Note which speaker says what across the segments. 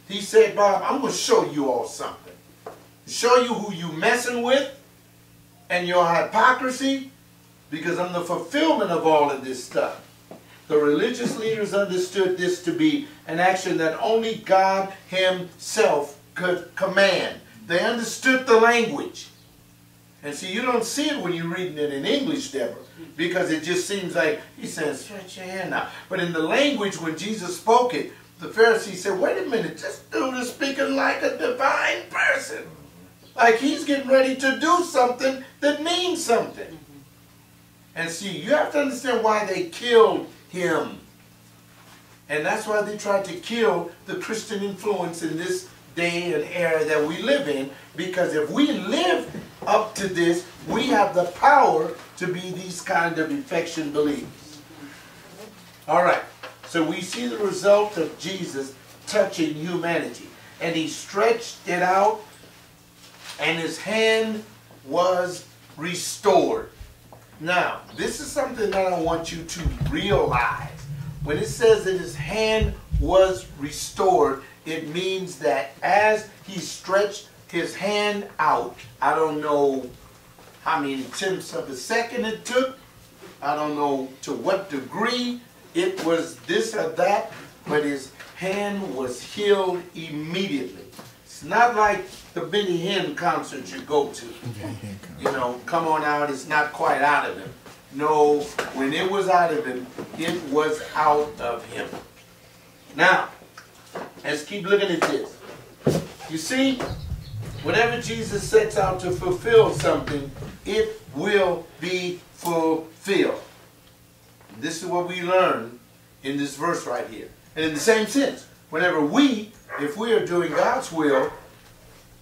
Speaker 1: He said, Bob, I'm going to show you all something. Show you who you messing with and your hypocrisy, because I'm the fulfillment of all of this stuff. The religious leaders understood this to be an action that only God himself could command. They understood the language. And see, you don't see it when you're reading it in English, Deborah, because it just seems like he says, stretch your hand out. But in the language, when Jesus spoke it, the Pharisees said, wait a minute, this dude is speaking like a divine person. Like he's getting ready to do something that means something. And see, you have to understand why they killed him. And that's why they tried to kill the Christian influence in this day and era that we live in. Because if we live up to this, we have the power to be these kind of infection believers. All right. So we see the result of Jesus touching humanity. And he stretched it out, and his hand was restored. Now, this is something that I want you to realize. When it says that his hand was restored, it means that as he stretched his hand out, I don't know how many tenths of a second it took, I don't know to what degree it was this or that, but his hand was healed immediately. It's not like the Benny Hinn concert you go to. You know, come on out, it's not quite out of him. No, when it was out of him, it was out of him. Now, let's keep looking at this. You see, whenever Jesus sets out to fulfill something, it will be fulfilled. This is what we learn in this verse right here. And in the same sense, whenever we, if we are doing God's will,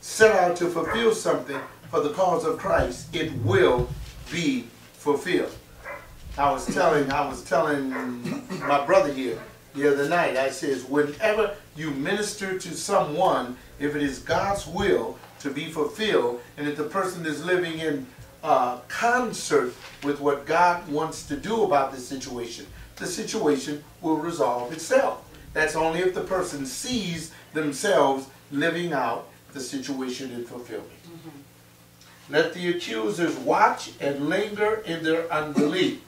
Speaker 1: set out to fulfill something for the cause of Christ, it will be fulfilled. I was telling my brother here the other night, I says, whenever you minister to someone, if it is God's will to be fulfilled, and if the person is living in concert with what God wants to do about the situation will resolve itself. That's only if the person sees themselves living out the situation in fulfillment. Let the accusers watch and linger in their unbelief.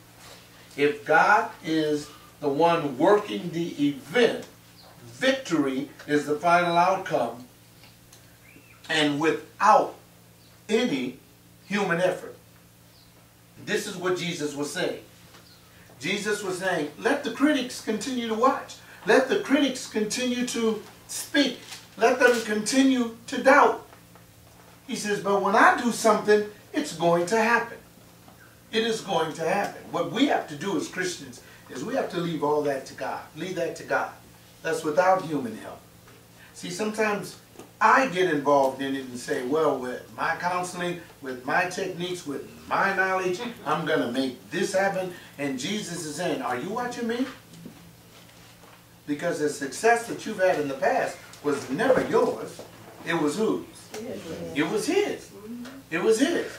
Speaker 1: If God is the one working the event, victory is the final outcome, and without any human effort. This is what Jesus was saying. Jesus was saying, let the critics continue to watch. Let the critics continue to speak. Let them continue to doubt. He says, but when I do something, it's going to happen. It is going to happen. What we have to do as Christians is we have to leave all that to God. Leave that to God. That's without human help. See, sometimes I get involved in it and say, well, with my counseling, with my techniques, with my knowledge, I'm going to make this happen. And Jesus is saying, are you watching me? Because the success that you've had in the past was never yours. It was whose? It was his. It was his.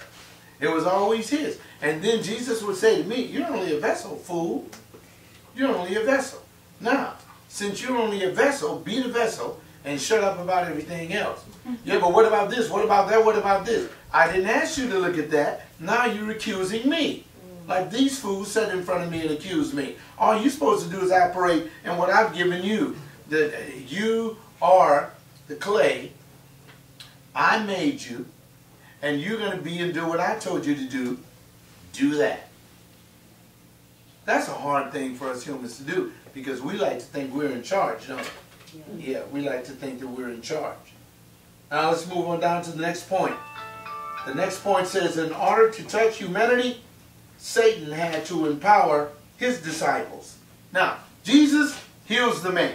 Speaker 1: It was always his. And then Jesus would say to me, you're only a vessel, fool. You're only a vessel. Now, since you're only a vessel, be the vessel and shut up about everything else. Yeah, but what about this? What about that? What about this? I didn't ask you to look at that. Now you're accusing me. Like these fools sat in front of me and accused me. All you're supposed to do is operate in what I've given you. That you are the clay. I made you. And you're going to be and do what I told you to do. Do that. That's a hard thing for us humans to do, because we like to think we're in charge, don't we? Yeah, we like to think that we're in charge. Now let's move on down to the next point. The next point says, in order to touch humanity, Satan had to empower his disciples. Now, Jesus heals the man.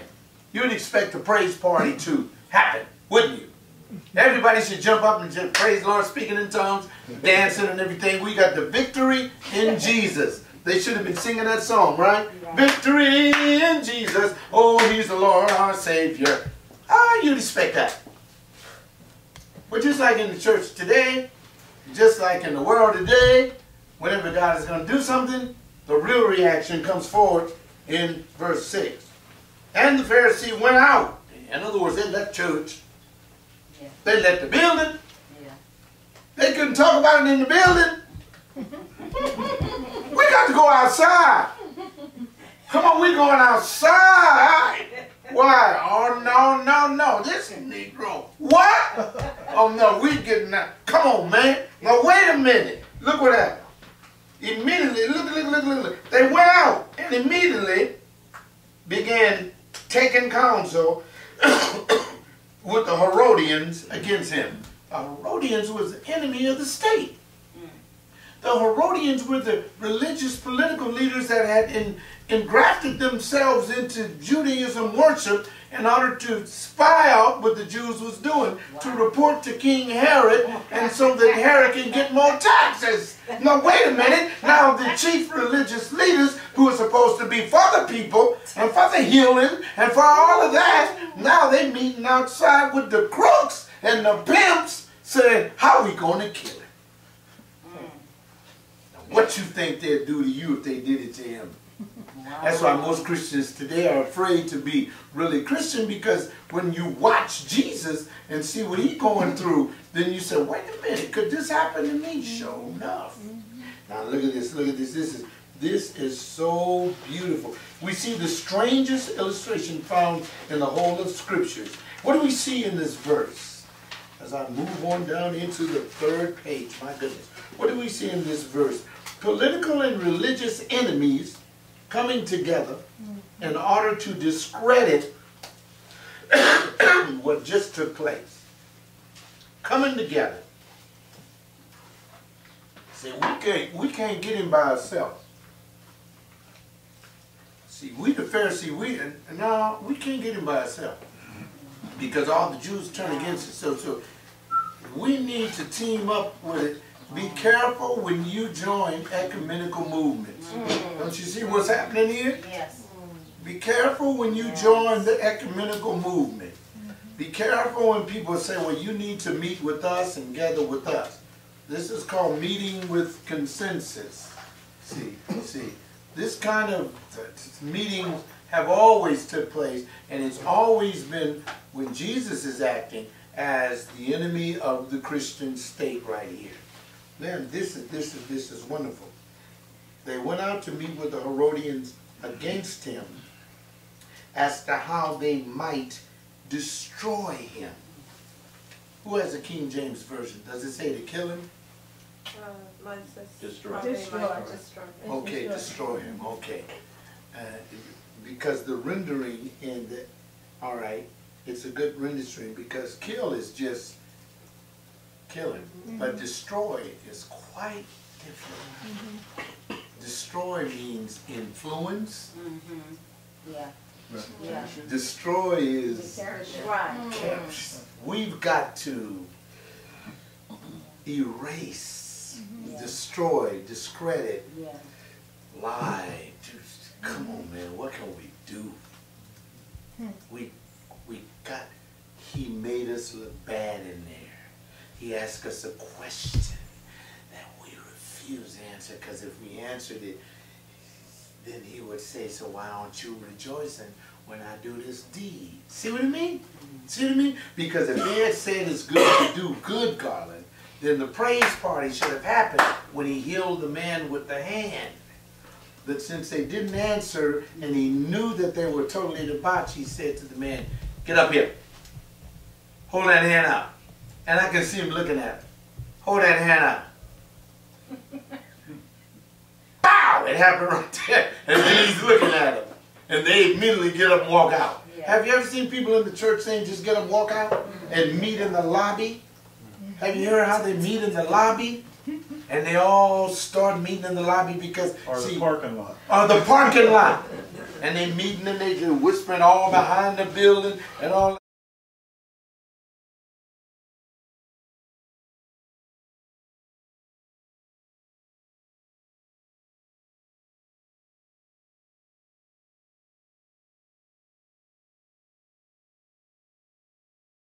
Speaker 1: You'd expect a praise party to happen, wouldn't you? Everybody should jump up and just praise the Lord, speaking in tongues, dancing and everything. We got the victory in Jesus. They should have been singing that song, right? Victory in Jesus. Oh, he's the Lord, our Savior. Ah, you'd expect that. But just like in the church today, just like in the world today, whenever God is going to do something, the real reaction comes forward in verse 6. And the Pharisee went out. In other words, they left church.
Speaker 2: Yeah.
Speaker 1: They left the building.
Speaker 2: Yeah.
Speaker 1: They couldn't talk about it in the building. We got to go outside. Come on, we going outside. Why? Oh, no, no, no. This is Negro. What? Oh, no, we getting out. Come on, man. Now, wait a minute. Look what happened. Immediately, look. They went out and immediately began taking counsel with the Herodians against him. The Herodians was the enemy of the state. The Herodians were the religious political leaders that had engrafted themselves into Judaism worship in order to spy out what the Jews was doing, to report to King Herod, and so that Herod can get more taxes. Now wait a minute, now the chief religious leaders who are supposed to be for the people and for the healing and for all of that, now they meeting outside with the crooks and the pimps saying, how are we going to kill him? What you think they'd do to you if they did it to him? Wow. That's why most Christians today are afraid to be really Christian, because when you watch Jesus and see what he's going through, then you say, wait a minute, could this happen to me? Sure enough. Now look at this, look at this. This is so beautiful. We see the strangest illustration found in the whole of Scriptures. What do we see in this verse? As I move on down into the 3rd page, my goodness. What do we see in this verse? Political and religious enemies coming together in order to discredit what just took place. Coming together. See, we can't get him by ourselves. See, we the Pharisee, no, we can't get him by ourselves. Because all the Jews turn against us. So we need to team up with it. Be careful when you join ecumenical movements. Don't you see what's happening here?
Speaker 2: Yes.
Speaker 1: Be careful when you join the ecumenical movement. Be careful when people say, well, you need to meet with us and gather with us. This is called meeting with consensus. See, this kind of meetings have always took place, and it's always been when Jesus is acting as the enemy of the Christian state right here. Then this is wonderful. They went out to meet with the Herodians against him as to how they might destroy him. Who has a King James version? Does it say to kill him?
Speaker 3: Mine says
Speaker 4: destroy.
Speaker 3: Destroy.
Speaker 1: Okay, destroy him. Okay. Because the rendering in the, all right, it's a good rendering, because kill is just killing, but destroy is quite different. Destroy means influence.
Speaker 2: Yeah.
Speaker 4: Right.
Speaker 2: Yeah.
Speaker 1: Destroy is
Speaker 2: Right.
Speaker 1: capture. We've got to erase, destroy, discredit, lie. Just, come on, man, what can we do? He made us look bad in there. He asked us a question that we refused to answer, because if we answered it, then he would say, so why aren't you rejoicing when I do this deed? See what I mean? See what I mean? Because if they had said it's good to do good, Garland, then the praise party should have happened when he healed the man with the hand. But since they didn't answer, and he knew that they were totally debauched, he said to the man, get up here. Hold that hand out. And I can see him looking at him. Hold that hand out. Pow! It happened right there. And then he's looking at him. And they immediately get up and walk out. Yeah. Have you ever seen people in the church saying just get up and walk out and meet in the lobby? Have you heard how they meet in the lobby? And they all start meeting in the lobby because...
Speaker 4: Or the parking lot.
Speaker 1: Or the parking lot. And they meeting and they just whispering all behind the building and all...